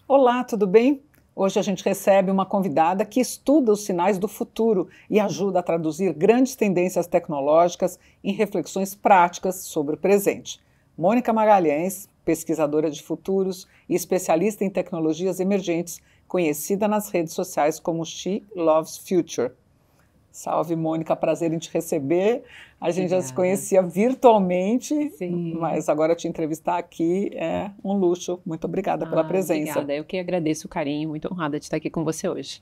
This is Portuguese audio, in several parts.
Olá, tudo bem? Hoje a gente recebe uma convidada que estuda os sinais do futuro e ajuda a traduzir grandes tendências tecnológicas em reflexões práticas sobre o presente. Mônica Magalhães, pesquisadora de futuros e especialista em tecnologias emergentes, conhecida nas redes sociais como She Loves Future. Salve, Mônica, prazer em te receber. A gente já se Obrigada. conhecia virtualmente, Sim. mas agora te entrevistar aqui é um luxo. Muito obrigada pela presença. Obrigada. Eu que agradeço o carinho, muito honrada de estar aqui com você hoje.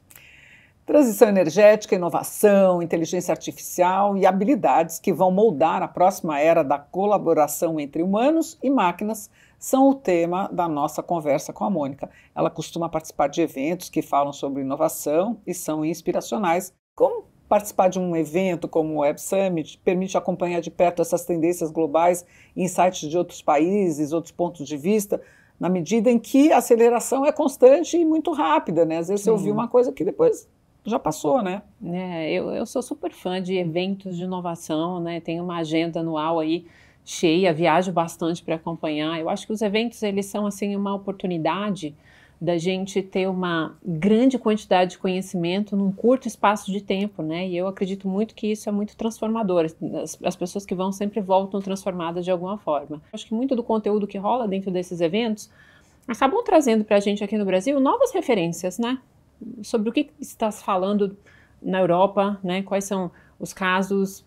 Transição energética, inovação, inteligência artificial e habilidades que vão moldar a próxima era da colaboração entre humanos e máquinas são o tema da nossa conversa com a Mônica. Ela costuma participar de eventos que falam sobre inovação e são inspiracionais. Como participar de um evento como o Web Summit permite acompanhar de perto essas tendências globais, insights de outros países, outros pontos de vista, na medida em que a aceleração é constante e muito rápida, né? Às vezes você ouviu Sim. uma coisa que depois já passou, né? Eu sou super fã de eventos de inovação, né? Tenho uma agenda anual aí cheia, viajo bastante para acompanhar. Eu acho que os eventos, eles são, assim, uma oportunidade da gente ter uma grande quantidade de conhecimento num curto espaço de tempo, né? E eu acredito muito que isso é muito transformador. As pessoas que vão sempre voltam transformadas de alguma forma. Acho que muito do conteúdo que rola dentro desses eventos acabam trazendo para a gente aqui no Brasil novas referências, né? Sobre o que está se falando na Europa, né? Quais são os casos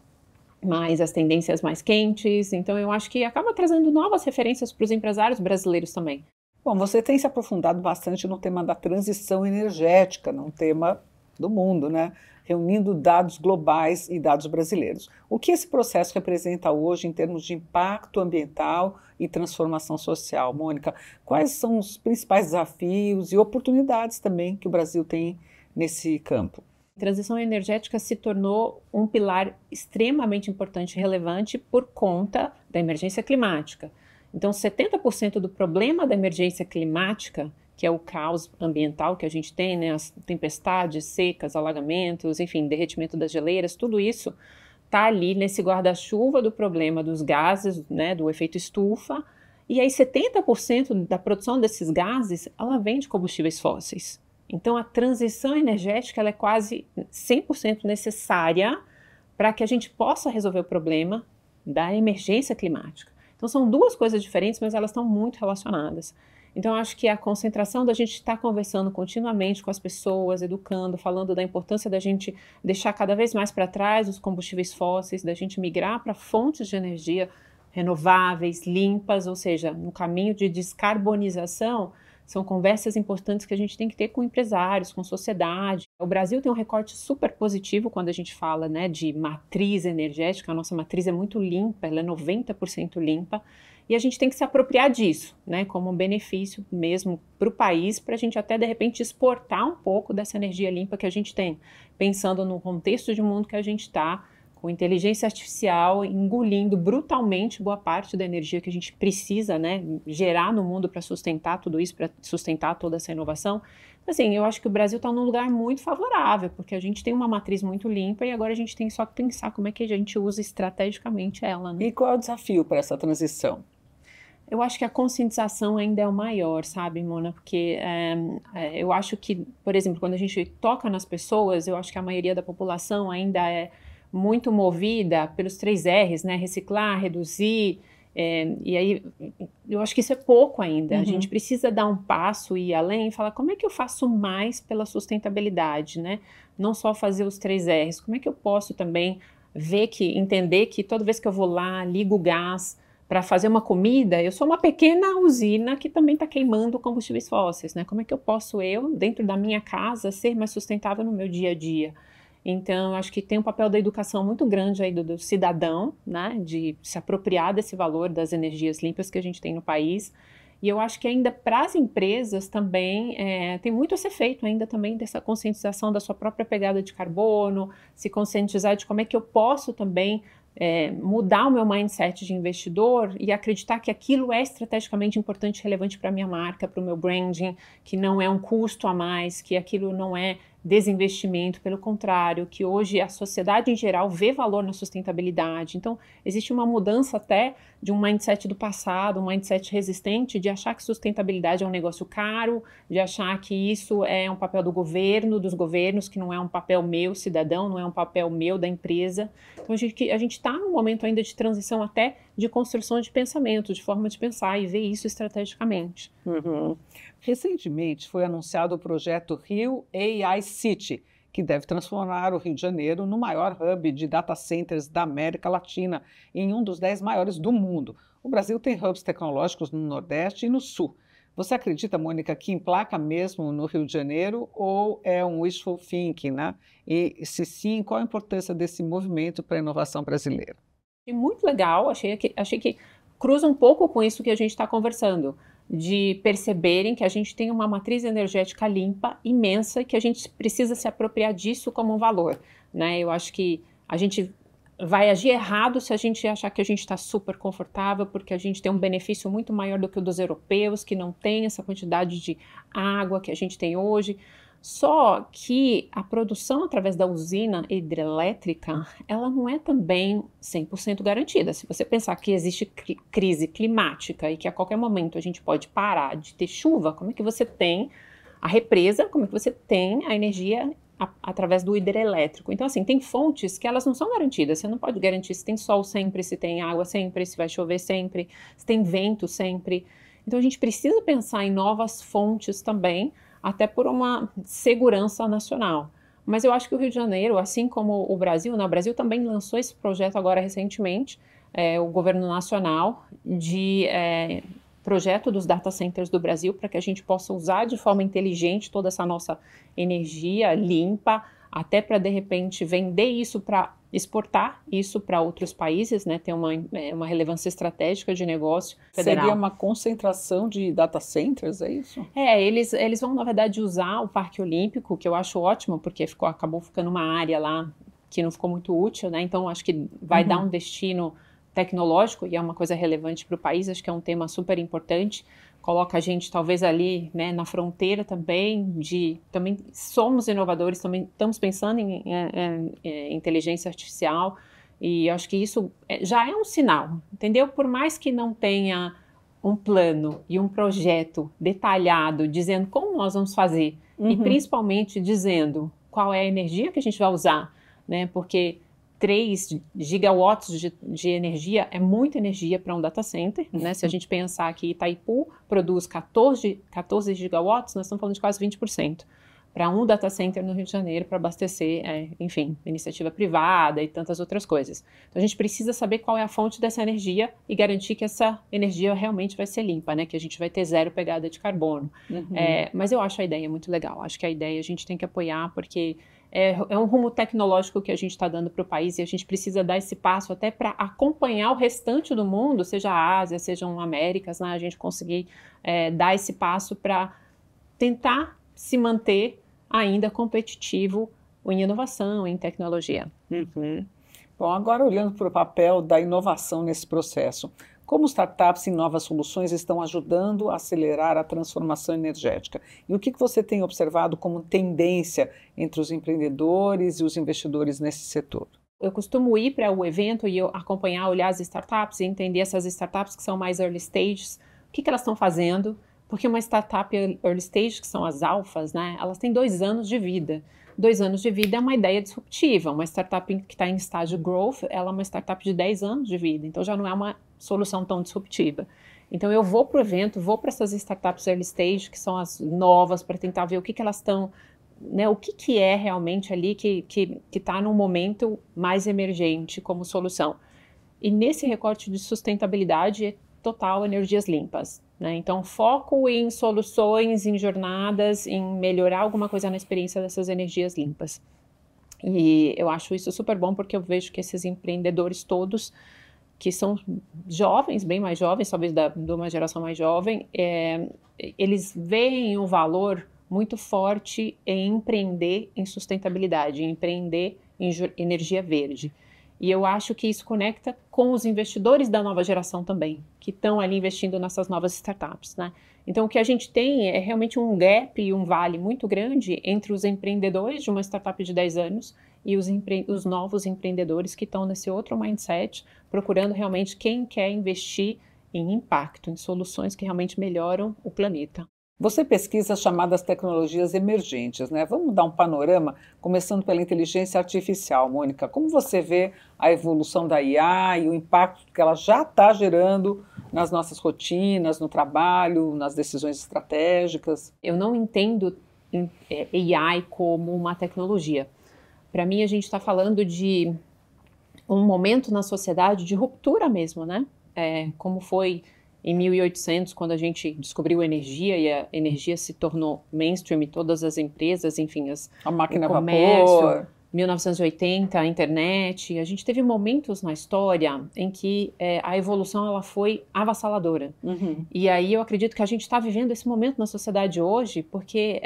mais, as tendências mais quentes. Então, eu acho que acaba trazendo novas referências para os empresários brasileiros também. Bom, você tem se aprofundado bastante no tema da transição energética, num tema do mundo, né? Reunindo dados globais e dados brasileiros. O que esse processo representa hoje em termos de impacto ambiental e transformação social? Mônica, quais são os principais desafios e oportunidades também que o Brasil tem nesse campo? A transição energética se tornou um pilar extremamente importante e relevante por conta da emergência climática. Então, 70% do problema da emergência climática, que é o caos ambiental que a gente tem, né, as tempestades, secas, alagamentos, enfim, derretimento das geleiras, tudo isso está ali nesse guarda-chuva do problema dos gases, né, do efeito estufa. E aí 70% da produção desses gases, ela vem de combustíveis fósseis. Então a transição energética ela é quase 100% necessária para que a gente possa resolver o problema da emergência climática. Então são duas coisas diferentes, mas elas estão muito relacionadas. Então eu acho que a concentração da gente estar conversando continuamente com as pessoas, educando, falando da importância da gente deixar cada vez mais para trás os combustíveis fósseis, da gente migrar para fontes de energia renováveis, limpas, ou seja, no caminho de descarbonização, são conversas importantes que a gente tem que ter com empresários, com sociedade. O Brasil tem um recorte super positivo quando a gente fala, né, de matriz energética. A nossa matriz é muito limpa, ela é 90% limpa. E a gente tem que se apropriar disso, né, como um benefício mesmo para o país, para a gente até, de repente, exportar um pouco dessa energia limpa que a gente tem, pensando no contexto de mundo que a gente está, com inteligência artificial engolindo brutalmente boa parte da energia que a gente precisa, né, gerar no mundo para sustentar tudo isso, para sustentar toda essa inovação. Assim, eu acho que o Brasil está num lugar muito favorável, porque a gente tem uma matriz muito limpa e agora a gente tem só que pensar como é que a gente usa estrategicamente ela, né? E qual é o desafio para essa transição? Eu acho que a conscientização ainda é o maior, sabe, Mona? Porque eu acho que, por exemplo, quando a gente toca nas pessoas, eu acho que a maioria da população ainda é muito movida pelos 3 R's, né? Reciclar, reduzir, e aí eu acho que isso é pouco ainda. A gente Uhum. precisa dar um passo e ir além e falar como é que eu faço mais pela sustentabilidade, né? Não só fazer os 3 R's, como é que eu posso também entender que toda vez que eu vou lá, ligo o gás para fazer uma comida, eu sou uma pequena usina que também está queimando combustíveis fósseis, né? Como é que eu posso, dentro da minha casa, ser mais sustentável no meu dia a dia? Então, eu acho que tem um papel da educação muito grande aí do cidadão, né? De se apropriar desse valor das energias limpas que a gente tem no país. E eu acho que ainda para as empresas também tem muito a ser feito ainda também dessa conscientização da sua própria pegada de carbono, se conscientizar de como é que eu posso também mudar o meu mindset de investidor e acreditar que aquilo é estrategicamente importante e relevante para a minha marca, para o meu branding, que não é um custo a mais, que aquilo não é desinvestimento, pelo contrário, que hoje a sociedade em geral vê valor na sustentabilidade. Então, existe uma mudança até de um mindset do passado, um mindset resistente, de achar que sustentabilidade é um negócio caro, de achar que isso é um papel do governo, dos governos, que não é um papel meu, cidadão, não é um papel meu, da empresa. Então, a gente está num momento ainda de transição até de construção de pensamento, de forma de pensar e ver isso estrategicamente. Uhum. Recentemente foi anunciado o projeto Rio AI City, que deve transformar o Rio de Janeiro no maior hub de data centers da América Latina, em um dos 10 maiores do mundo. O Brasil tem hubs tecnológicos no Nordeste e no Sul. Você acredita, Mônica, que emplaca mesmo no Rio de Janeiro ou é um wishful thinking, né? E se sim, qual a importância desse movimento para a inovação brasileira? E muito legal, achei que cruza um pouco com isso que a gente está conversando, de perceberem que a gente tem uma matriz energética limpa, imensa, e que a gente precisa se apropriar disso como um valor, né? Eu acho que a gente vai agir errado se a gente achar que a gente está super confortável, porque a gente tem um benefício muito maior do que o dos europeus, que não tem essa quantidade de água que a gente tem hoje. Só que a produção através da usina hidrelétrica, ela não é também 100% garantida. Se você pensar que existe crise climática e que a qualquer momento a gente pode parar de ter chuva, como é que você tem a represa, como é que você tem a energia através do hidrelétrico? Então, assim, tem fontes que elas não são garantidas. Você não pode garantir se tem sol sempre, se tem água sempre, se vai chover sempre, se tem vento sempre. Então, a gente precisa pensar em novas fontes também, até por uma segurança nacional. Mas eu acho que o Rio de Janeiro, assim como o Brasil, né, o Brasil também lançou esse projeto agora recentemente, o governo nacional, de projeto dos data centers do Brasil, para que a gente possa usar de forma inteligente toda essa nossa energia limpa, até para, de repente, vender isso para exportar isso para outros países, né, ter uma relevância estratégica de negócio federal. Seria uma concentração de data centers, é isso? Eles vão, na verdade, usar o Parque Olímpico, que eu acho ótimo, porque acabou ficando uma área lá que não ficou muito útil, né, então acho que vai dar um destino tecnológico e é uma coisa relevante para o país, acho que é um tema super importante, coloca a gente talvez ali, né, na fronteira também, também somos inovadores, também estamos pensando em inteligência artificial e acho que isso já é um sinal, entendeu? Por mais que não tenha um plano e um projeto detalhado dizendo como nós vamos fazer e principalmente dizendo qual é a energia que a gente vai usar, né, porque 3 gigawatts de energia é muita energia para um data center, né? Se a gente pensar que Itaipu produz 14 gigawatts, nós estamos falando de quase 20% para um data center no Rio de Janeiro para abastecer, enfim, iniciativa privada e tantas outras coisas. Então a gente precisa saber qual é a fonte dessa energia e garantir que essa energia realmente vai ser limpa, né? Que a gente vai ter 0 pegada de carbono. Mas eu acho a ideia muito legal, acho que a ideia a gente tem que apoiar porque é um rumo tecnológico que a gente está dando para o país e a gente precisa dar esse passo até para acompanhar o restante do mundo, seja a Ásia, sejam Américas, né? A gente conseguir dar esse passo para tentar se manter ainda competitivo em inovação, em tecnologia. Bom, agora olhando para o papel da inovação nesse processo, como startups e novas soluções estão ajudando a acelerar a transformação energética? E o que você tem observado como tendência entre os empreendedores e os investidores nesse setor? Eu costumo ir para o evento e acompanhar, olhar as startups e entender essas startups que são mais early stages, o que elas estão fazendo, porque uma startup early stage, que são as alfas, né, elas têm 2 anos de vida. 2 anos de vida é uma ideia disruptiva. Uma startup que está em estágio growth, ela é uma startup de 10 anos de vida, então já não é uma solução tão disruptiva. Então eu vou para o evento, vou para essas startups early stage, que são as novas, para tentar ver o que elas estão, né, o que é realmente ali que está num momento mais emergente como solução. E nesse recorte de sustentabilidade é total energias limpas, né? Então foco em soluções, em jornadas, em melhorar alguma coisa na experiência dessas energias limpas. E eu acho isso super bom porque eu vejo que esses empreendedores todos, que são jovens, bem mais jovens, talvez de uma geração mais jovem, eles veem um valor muito forte em empreender em sustentabilidade, em empreender em energia verde. E eu acho que isso conecta com os investidores da nova geração também, que estão ali investindo nessas novas startups, né? Então, o que a gente tem é realmente um gap e um vale muito grande entre os empreendedores de uma startup de 10 anos e os novos empreendedores que estão nesse outro mindset, procurando realmente quem quer investir em impacto, em soluções que realmente melhoram o planeta. Você pesquisa as chamadas tecnologias emergentes, né? Vamos dar um panorama, começando pela inteligência artificial, Mônica. Como você vê a evolução da IA e o impacto que ela já está gerando nas nossas rotinas, no trabalho, nas decisões estratégicas? Eu não entendo AI como uma tecnologia. Para mim, a gente está falando de um momento na sociedade de ruptura mesmo, né? Como foi em 1800, quando a gente descobriu a energia e a energia se tornou mainstream, todas as empresas, enfim, a máquina o a comércio, vapor. 1980, a internet, a gente teve momentos na história em que a evolução ela foi avassaladora. Uhum. E aí eu acredito que a gente está vivendo esse momento na sociedade hoje, porque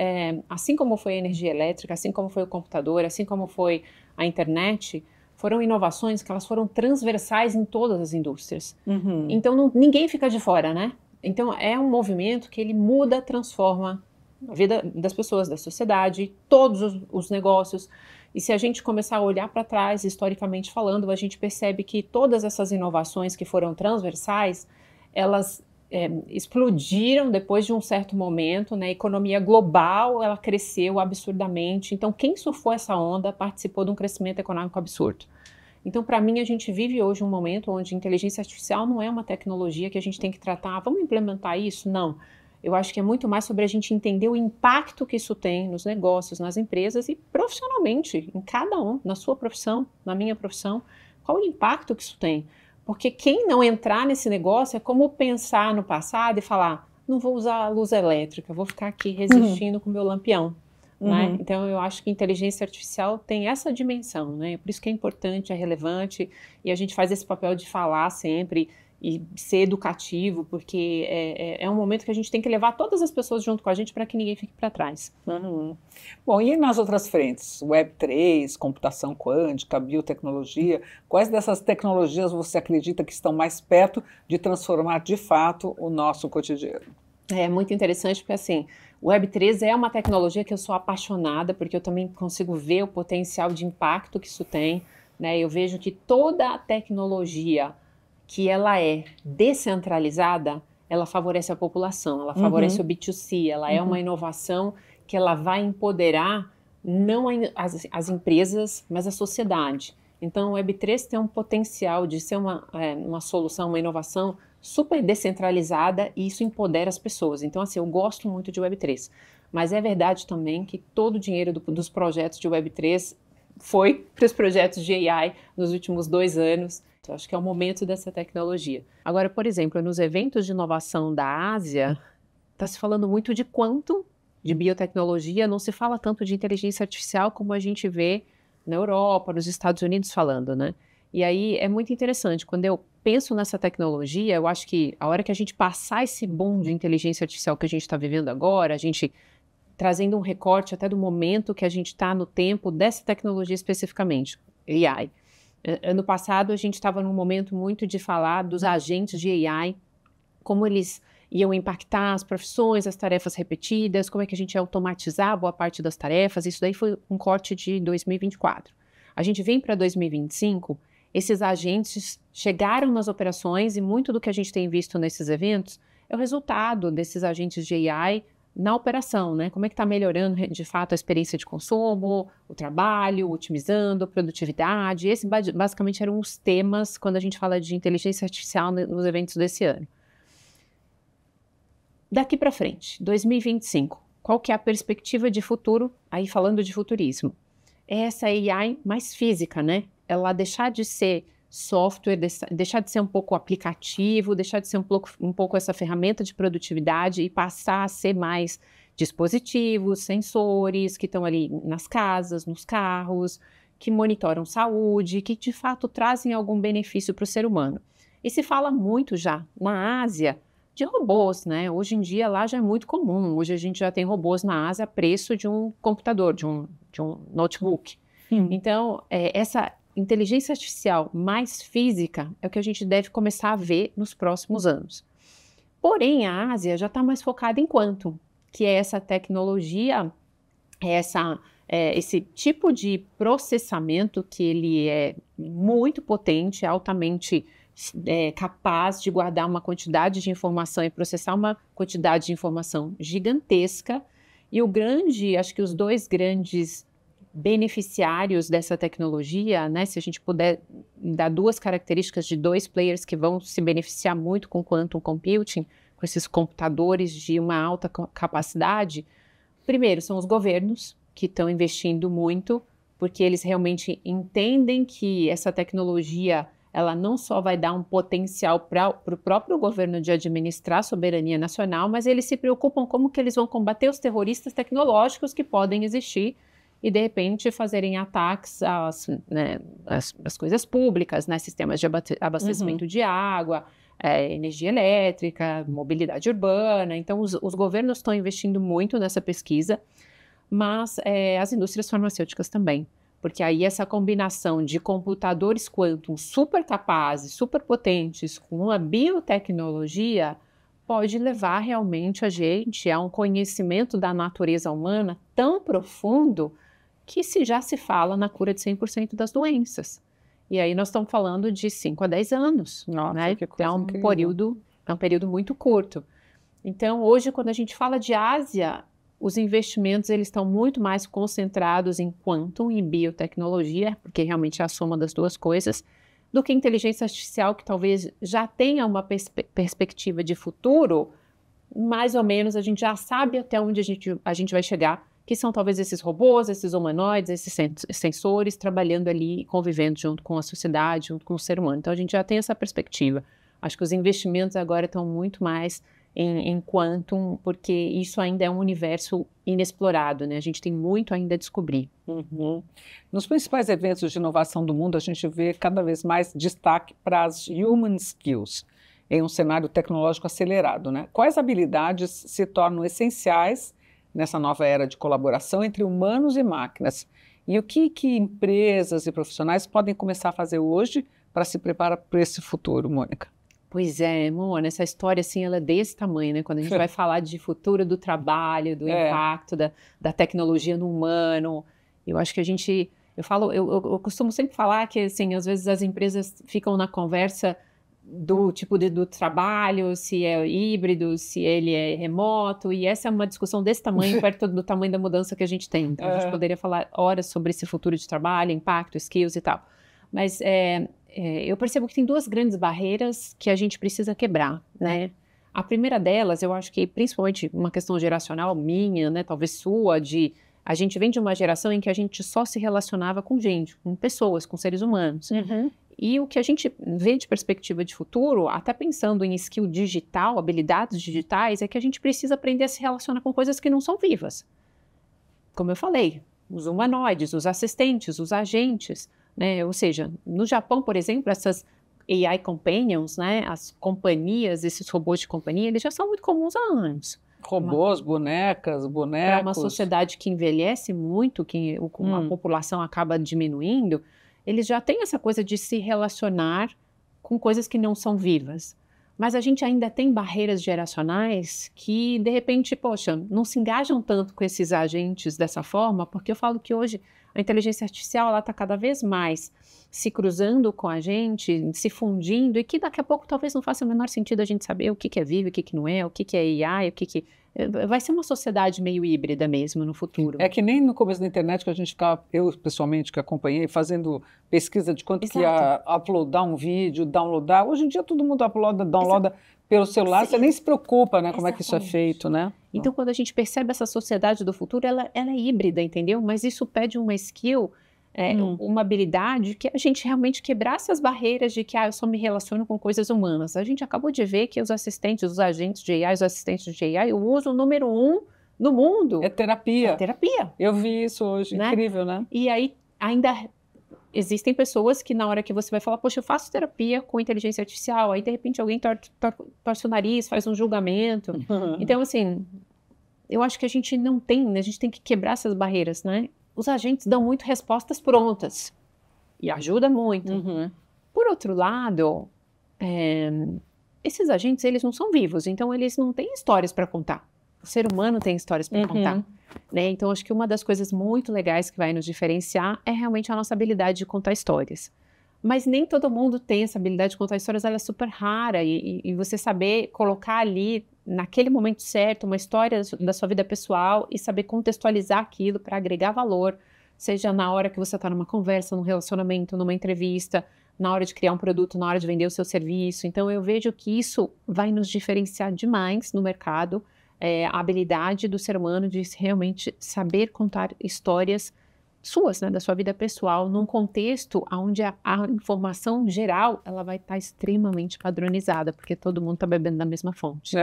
assim como foi a energia elétrica, assim como foi o computador, assim como foi a internet, foram inovações que elas foram transversais em todas as indústrias. Uhum. Então ninguém fica de fora, né? Então é um movimento que ele muda, transforma a vida das pessoas, da sociedade, todos os negócios. E se a gente começar a olhar para trás, historicamente falando, a gente percebe que todas essas inovações que foram transversais, elas explodiram depois de um certo momento, né? A economia global, ela cresceu absurdamente. Então, quem surfou essa onda participou de um crescimento econômico absurdo. Então, para mim, a gente vive hoje um momento onde inteligência artificial não é uma tecnologia que a gente tem que tratar, vamos implementar isso? Não. Eu acho que é muito mais sobre a gente entender o impacto que isso tem nos negócios, nas empresas e profissionalmente, em cada um, na sua profissão, na minha profissão, qual o impacto que isso tem. Porque quem não entrar nesse negócio é como pensar no passado e falar, não vou usar a luz elétrica, vou ficar aqui resistindo com o meu lampião. Né? Então eu acho que inteligência artificial tem essa dimensão, né? Por isso que é importante, é relevante, e a gente faz esse papel de falar sempre e ser educativo, porque é um momento que a gente tem que levar todas as pessoas junto com a gente para que ninguém fique para trás. Bom, e nas outras frentes? Web3, computação quântica, biotecnologia, quais dessas tecnologias você acredita que estão mais perto de transformar de fato o nosso cotidiano? É muito interessante porque, assim, o Web3 é uma tecnologia que eu sou apaixonada, porque eu também consigo ver o potencial de impacto que isso tem, né? Eu vejo que toda a tecnologia que ela é descentralizada, ela favorece a população, ela favorece o B2C, ela é uma inovação que ela vai empoderar não as empresas, mas a sociedade. Então, o Web3 tem um potencial de ser uma solução, uma inovação super descentralizada e isso empodera as pessoas. Então, assim, eu gosto muito de Web3. Mas é verdade também que todo o dinheiro dos projetos de Web3 foi para os projetos de AI nos últimos 2 anos. Então, acho que é o momento dessa tecnologia. Agora, por exemplo, nos eventos de inovação da Ásia, está se falando muito de quantum, de biotecnologia, não se fala tanto de inteligência artificial como a gente vê na Europa, nos Estados Unidos falando, né? E aí é muito interessante, quando eu penso nessa tecnologia, eu acho que a hora que a gente passar esse boom de inteligência artificial que a gente está vivendo agora, a gente trazendo um recorte até do momento que a gente está no tempo dessa tecnologia especificamente, AI. Ano passado a gente estava num momento muito de falar dos agentes de AI, como eles iam impactar as profissões, as tarefas repetidas, como é que a gente ia automatizar boa parte das tarefas. Isso daí foi um corte de 2024. A gente vem para 2025, esses agentes chegaram nas operações e muito do que a gente tem visto nesses eventos é o resultado desses agentes de AI na operação, né? Como é que está melhorando de fato a experiência de consumo, o trabalho, otimizando a produtividade. Esses basicamente eram os temas quando a gente fala de inteligência artificial nos eventos desse ano. Daqui para frente, 2025, qual que é a perspectiva de futuro, aí falando de futurismo? É essa AI mais física, né? Ela deixar de ser software, deixar de ser um pouco aplicativo, deixar de ser um pouco essa ferramenta de produtividade e passar a ser mais dispositivos, sensores que estão ali nas casas, nos carros, que monitoram saúde, que de fato trazem algum benefício para o ser humano. E se fala muito já na Ásia de robôs, né? Hoje em dia lá já é muito comum. Hoje a gente já tem robôs na Ásia a preço de um computador, de um notebook. Então, essa inteligência artificial mais física é o que a gente deve começar a ver nos próximos anos. Porém, a Ásia já está mais focada em quantum, que é essa tecnologia, esse tipo de processamento que ele é muito potente, altamente capaz de guardar uma quantidade de informação e processar uma quantidade de informação gigantesca. E acho que os dois grandes beneficiários dessa tecnologia, né, se a gente puder dar duas características de dois players que vão se beneficiar muito com quantum computing, com esses computadores de uma alta capacidade, primeiro são os governos, que estão investindo muito, porque eles realmente entendem que essa tecnologia ela não só vai dar um potencial para o próprio governo de administrar a soberania nacional, mas eles se preocupam como que eles vão combater os terroristas tecnológicos que podem existir e, de repente, fazerem ataques às coisas públicas, né, sistemas de abastecimento de água, energia elétrica, mobilidade urbana. Então, os governos estão investindo muito nessa pesquisa, mas as indústrias farmacêuticas também. Porque aí essa combinação de computadores quantum super capazes, super potentes, com uma biotecnologia, pode levar realmente a gente a um conhecimento da natureza humana tão profundo que já se fala na cura de 100% das doenças. E aí nós estamos falando de 5 a 10 anos. Nossa, né? que coisa Incrível. É um período muito curto. Então, hoje, quando a gente fala de Ásia, os investimentos eles estão muito mais concentrados em quantum e biotecnologia, porque realmente é a soma das duas coisas, do que inteligência artificial, que talvez já tenha uma perspectiva de futuro, mais ou menos a gente já sabe até onde a gente vai chegar, que são talvez esses robôs, esses humanoides, esses sensores trabalhando ali, convivendo junto com a sociedade, junto com o ser humano. Então a gente já tem essa perspectiva. Acho que os investimentos agora estão muito mais em quantum, porque isso ainda é um universo inexplorado, né? A gente tem muito ainda a descobrir. Uhum. Nos principais eventos de inovação do mundo, a gente vê cada vez mais destaque para as human skills, em um cenário tecnológico acelerado, né? Quais habilidades se tornam essenciais nessa nova era de colaboração entre humanos e máquinas? E o que empresas e profissionais podem começar a fazer hoje para se preparar para esse futuro, Mônica? Pois é, Mona, essa história assim, ela é desse tamanho, né? Quando a gente vai falar de futuro do trabalho, do impacto da tecnologia no humano, eu acho que eu costumo sempre falar que, assim, às vezes as empresas ficam na conversa do tipo do trabalho, se é híbrido, se ele é remoto, e essa é uma discussão desse tamanho, perto do tamanho da mudança que a gente tem. Então, a gente poderia falar horas sobre esse futuro de trabalho, impacto, skills e tal. Mas eu percebo que tem duas grandes barreiras que a gente precisa quebrar, né? A primeira delas, eu acho que principalmente uma questão geracional minha, né, talvez sua, a gente vem de uma geração em que a gente só se relacionava com gente, com pessoas, com seres humanos. Uhum. E o que a gente vê de perspectiva de futuro, até pensando em skill digital, habilidades digitais, é que a gente precisa aprender a se relacionar com coisas que não são vivas. Como eu falei, os humanoides, os assistentes, os agentes, né? Ou seja, no Japão, por exemplo, essas AI companions, né? As companhias, esses robôs de companhia, eles já são muito comuns há anos. Robôs, bonecos. Para uma sociedade que envelhece muito, que a população acaba diminuindo, eles já têm essa coisa de se relacionar com coisas que não são vivas. Mas a gente ainda tem barreiras geracionais que, de repente, poxa, não se engajam tanto com esses agentes dessa forma, porque eu falo que hoje a inteligência artificial ela está cada vez mais se cruzando com a gente, se fundindo, e que daqui a pouco talvez não faça o menor sentido a gente saber o que é vivo, o que não é, o que é AI, vai ser uma sociedade meio híbrida mesmo no futuro. É que nem no começo da internet que a gente ficava, eu pessoalmente que acompanhei, fazendo pesquisa de quanto que ia uploadar um vídeo, downloadar. Hoje em dia todo mundo uploada, downloada pelo celular, você nem se preocupa, né, como é que isso é feito, né? Então quando a gente percebe essa sociedade do futuro, ela é híbrida, entendeu? Mas isso pede uma skill, uma habilidade que a gente realmente quebrasse as barreiras de que eu só me relaciono com coisas humanas. A gente acabou de ver que os assistentes, os agentes de AI, os assistentes de AI, o uso número 1 no mundo é terapia. É terapia. Eu vi isso hoje, né? Incrível, né? E aí ainda existem pessoas que na hora que você vai falar, poxa, eu faço terapia com inteligência artificial, aí de repente alguém torce o nariz, faz um julgamento. Então, assim, eu acho que a gente não tem, né? A gente tem que quebrar essas barreiras, né? Os agentes dão muito respostas prontas. e ajuda muito. Uhum. Por outro lado, esses agentes, eles não são vivos, então eles não têm histórias para contar. O ser humano tem histórias para contar, né? Então, acho que uma das coisas muito legais que vai nos diferenciar é realmente a nossa habilidade de contar histórias. Mas nem todo mundo tem essa habilidade de contar histórias, ela é super rara, e você saber colocar ali, naquele momento certo, uma história da sua vida pessoal e saber contextualizar aquilo para agregar valor, seja na hora que você está numa conversa, num relacionamento, numa entrevista, na hora de criar um produto, na hora de vender o seu serviço. Então, eu vejo que isso vai nos diferenciar demais no mercado, a habilidade do ser humano de realmente saber contar histórias suas, né, da sua vida pessoal, num contexto onde a informação geral ela vai estar extremamente padronizada, porque todo mundo está bebendo da mesma fonte.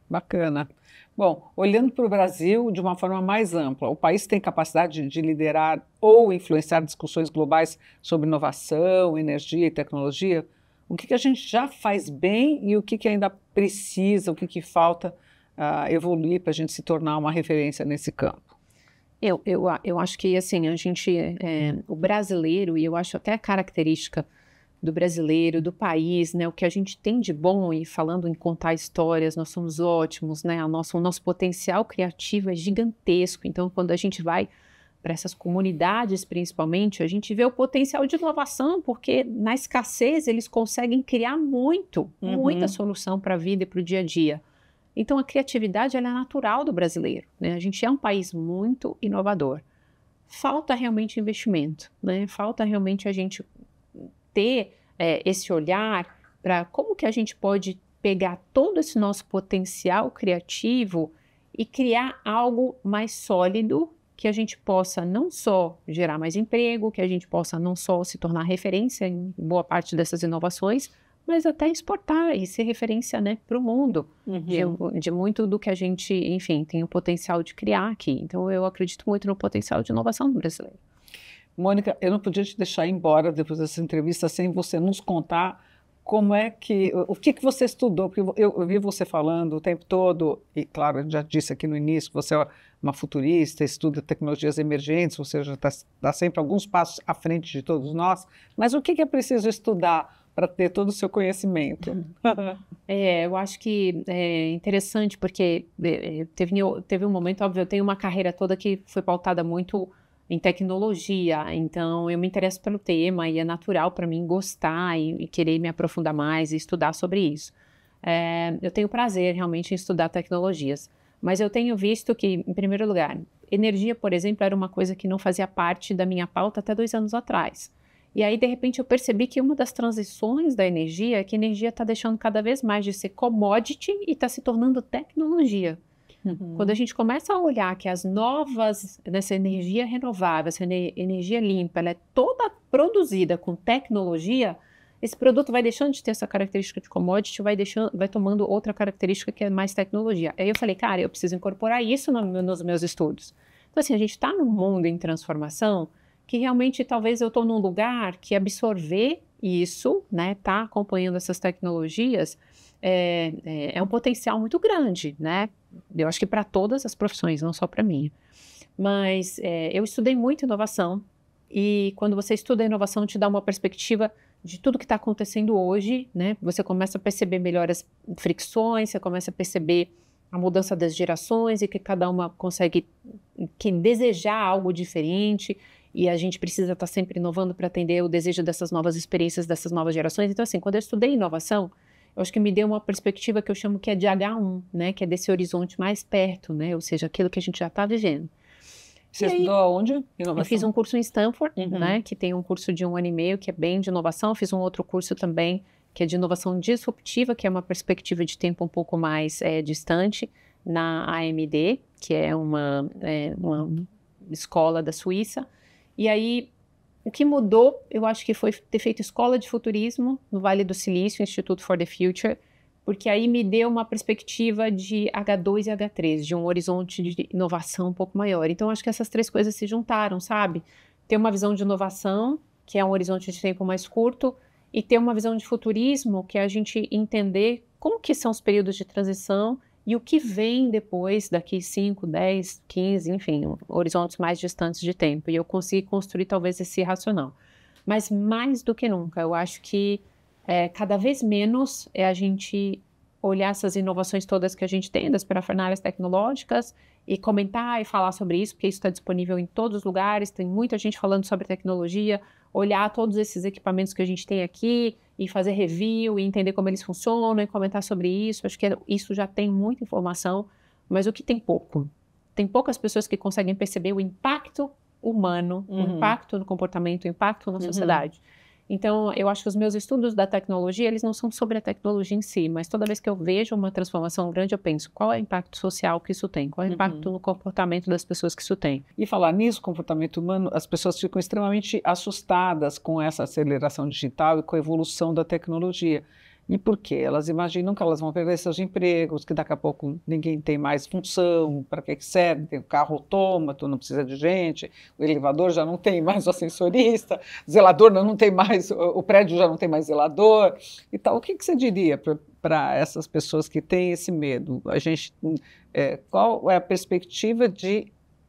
Bacana. Bom, olhando para o Brasil de uma forma mais ampla, o país tem capacidade de liderar ou influenciar discussões globais sobre inovação, energia e tecnologia? O que a gente já faz bem e o que ainda precisa, o que falta evoluir para a gente se tornar uma referência nesse campo? Eu acho que, assim, o brasileiro, e eu acho até a característica do brasileiro, do país, né, o que a gente tem de bom, e falando em contar histórias, nós somos ótimos, né, o nosso potencial criativo é gigantesco. Então, quando a gente vai para essas comunidades, principalmente, a gente vê o potencial de inovação, porque na escassez eles conseguem criar muita solução para a vida e para o dia a dia. Então, a criatividade ela é natural do brasileiro, né? A gente é um país muito inovador. Falta realmente investimento, né? Falta realmente a gente ter esse olhar para como que a gente pode pegar todo esse nosso potencial criativo e criar algo mais sólido, que a gente possa não só gerar mais emprego, que a gente possa não só se tornar referência em boa parte dessas inovações, mas até exportar e ser referência, né, para o mundo, de muito do que a gente, enfim, tem o potencial de criar aqui. Então, eu acredito muito no potencial de inovação do brasileiro. Mônica, eu não podia te deixar ir embora depois dessa entrevista sem você nos contar como é que, o que você estudou, porque eu vi você falando o tempo todo, e claro, eu já disse aqui no início que você é uma futurista, estuda tecnologias emergentes, você já está sempre alguns passos à frente de todos nós, mas o que é preciso estudar para ter todo o seu conhecimento? Eu acho que é interessante, porque teve um momento, óbvio, eu tenho uma carreira toda que foi pautada muito em tecnologia, então eu me interesso pelo tema e é natural para mim gostar e querer me aprofundar mais e estudar sobre isso. Eu tenho prazer realmente em estudar tecnologias, mas eu tenho visto que, em primeiro lugar, energia, por exemplo, era uma coisa que não fazia parte da minha pauta até 2 anos atrás. E aí, de repente, eu percebi que uma das transições da energia é que a energia está deixando cada vez mais de ser commodity e está se tornando tecnologia. Quando a gente começa a olhar que as novas, nessa energia renovável, essa energia limpa, ela é toda produzida com tecnologia, esse produto vai deixando de ter essa característica de commodity, vai tomando outra característica que é mais tecnologia. Aí eu falei, cara, eu preciso incorporar isso nos meus estudos. Então, assim, a gente está num mundo em transformação que realmente talvez eu estou num lugar que absorver isso, né, tá acompanhando essas tecnologias, é um potencial muito grande, né? Eu acho que para todas as profissões, não só para mim. Mas eu estudei muito inovação e quando você estuda a inovação te dá uma perspectiva de tudo que está acontecendo hoje, né? Você começa a perceber melhor as fricções, você começa a perceber a mudança das gerações e que cada uma consegue desejar algo diferente e a gente precisa estar sempre inovando para atender o desejo dessas novas experiências, dessas novas gerações. Então, assim, quando eu estudei inovação, eu acho que me deu uma perspectiva que eu chamo que é de H1, né? Que é desse horizonte mais perto, né? Ou seja, aquilo que a gente já está vivendo. Você estudou aonde? Inovação? Eu fiz um curso em Stanford, né? Que tem um curso de 1 ano e meio, que é bem de inovação. Eu fiz um outro curso também, que é de inovação disruptiva, que é uma perspectiva de tempo um pouco mais distante, na AMD, que é uma escola da Suíça. E aí, o que mudou, eu acho que foi ter feito escola de futurismo no Vale do Silício, Institute for the Future, porque aí me deu uma perspectiva de H2 e H3, de um horizonte de inovação um pouco maior. Então, acho que essas 3 coisas se juntaram, sabe? Ter uma visão de inovação, que é um horizonte de tempo mais curto, e ter uma visão de futurismo, que é a gente entender como que são os períodos de transição e o que vem depois, daqui 5, 10, 15, enfim, horizontes mais distantes de tempo. E eu consegui construir talvez esse racional. Mas mais do que nunca, eu acho que cada vez menos é a gente olhar essas inovações todas que a gente tem, das parafernálias tecnológicas, e comentar e falar sobre isso, porque isso está disponível em todos os lugares, tem muita gente falando sobre tecnologia, olhar todos esses equipamentos que a gente tem aqui, e fazer review, e entender como eles funcionam, e comentar sobre isso. Acho que isso já tem muita informação, mas o que tem pouco? Tem poucas pessoas que conseguem perceber o impacto humano, o impacto no comportamento, o impacto na sociedade. Então, eu acho que os meus estudos da tecnologia, eles não são sobre a tecnologia em si, mas toda vez que eu vejo uma transformação grande, eu penso, qual é o impacto social que isso tem? Qual é o impacto no comportamento das pessoas que isso tem? E falar nisso, comportamento humano, as pessoas ficam extremamente assustadas com essa aceleração digital e com a evolução da tecnologia. E por quê? Elas imaginam que elas vão perder seus empregos, que daqui a pouco ninguém tem mais função, para que serve, tem o carro autômato, não precisa de gente, o elevador já não tem mais o ascensorista, o zelador não tem mais, o prédio já não tem mais zelador e tal. O que você diria para essas pessoas que têm esse medo? Qual é a perspectiva de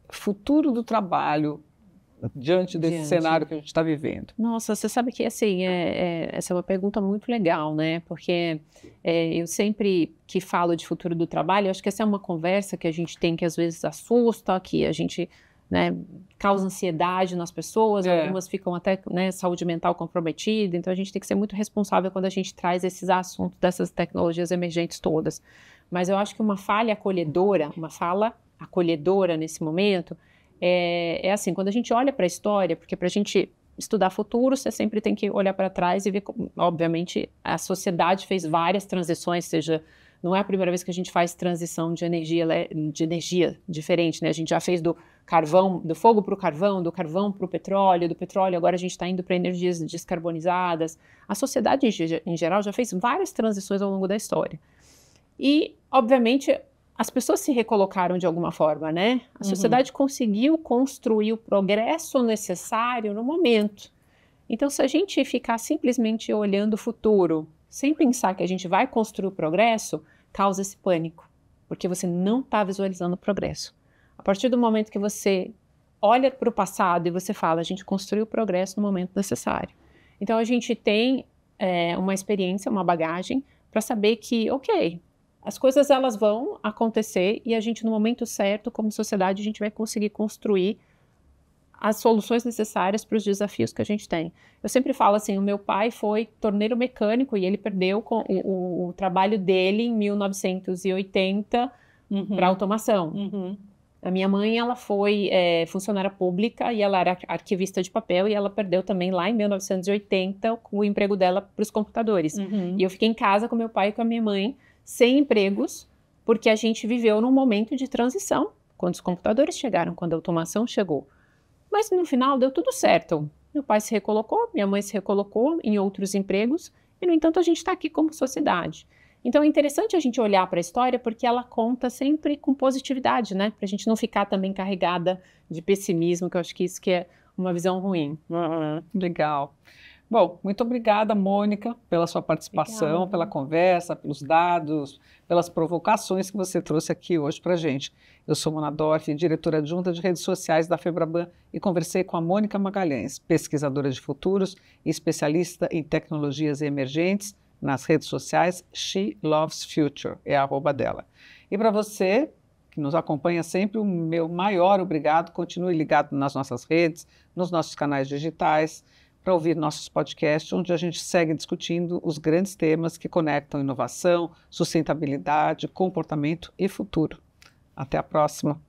futuro do trabalho diante desse cenário que a gente está vivendo? Nossa, você sabe que assim, essa é uma pergunta muito legal, né? Porque eu sempre que falo de futuro do trabalho, acho que essa é uma conversa que a gente tem que às vezes assusta, que a gente, né, causa ansiedade nas pessoas, algumas ficam até, né, saúde mental comprometida, então a gente tem que ser muito responsável quando a gente traz esses assuntos dessas tecnologias emergentes todas. Mas eu acho que uma fala acolhedora nesse momento, assim, quando a gente olha para a história, porque para a gente estudar futuro, você sempre tem que olhar para trás e ver, obviamente, a sociedade fez várias transições, não é a primeira vez que a gente faz transição de energia diferente, né? A gente já fez do fogo para o carvão, do carvão para o petróleo, do petróleo agora a gente está indo para energias descarbonizadas. A sociedade em geral já fez várias transições ao longo da história. E, obviamente, as pessoas se recolocaram de alguma forma, né? A sociedade conseguiu construir o progresso necessário no momento. Então, se a gente ficar simplesmente olhando o futuro, sem pensar que a gente vai construir o progresso, causa esse pânico, porque você não está visualizando o progresso. A partir do momento que você olha para o passado e você fala, a gente construiu o progresso no momento necessário. Então, a gente tem uma experiência, uma bagagem, para saber que, ok, as coisas elas vão acontecer e a gente, no momento certo, como sociedade, a gente vai conseguir construir as soluções necessárias para os desafios que a gente tem. Eu sempre falo assim, o meu pai foi torneiro mecânico e ele perdeu o trabalho dele em 1980 para automação. A minha mãe, ela foi funcionária pública e ela era arquivista de papel e ela perdeu também lá em 1980 o emprego dela para os computadores. E eu fiquei em casa com meu pai e com a minha mãe, sem empregos, porque a gente viveu num momento de transição, quando os computadores chegaram, quando a automação chegou. Mas no final deu tudo certo. Meu pai se recolocou, minha mãe se recolocou em outros empregos, e no entanto a gente está aqui como sociedade. Então é interessante a gente olhar para a história porque ela conta sempre com positividade, né? Para a gente não ficar também carregada de pessimismo, que eu acho que isso que é uma visão ruim. Legal. Bom, muito obrigada, Mônica, pela sua participação, Obrigada. pela conversa, pelos dados, pelas provocações que você trouxe aqui hoje para a gente. Eu sou Mona Dorf, diretora adjunta de redes sociais da Febraban, e conversei com a Mônica Magalhães, pesquisadora de futuros e especialista em tecnologias emergentes nas redes sociais. She Loves Future, é a @ dela. E para você que nos acompanha sempre, o meu maior obrigado. Continue ligado nas nossas redes, nos nossos canais digitais, para ouvir nossos podcasts, onde a gente segue discutindo os grandes temas que conectam inovação, sustentabilidade, comportamento e futuro. Até a próxima!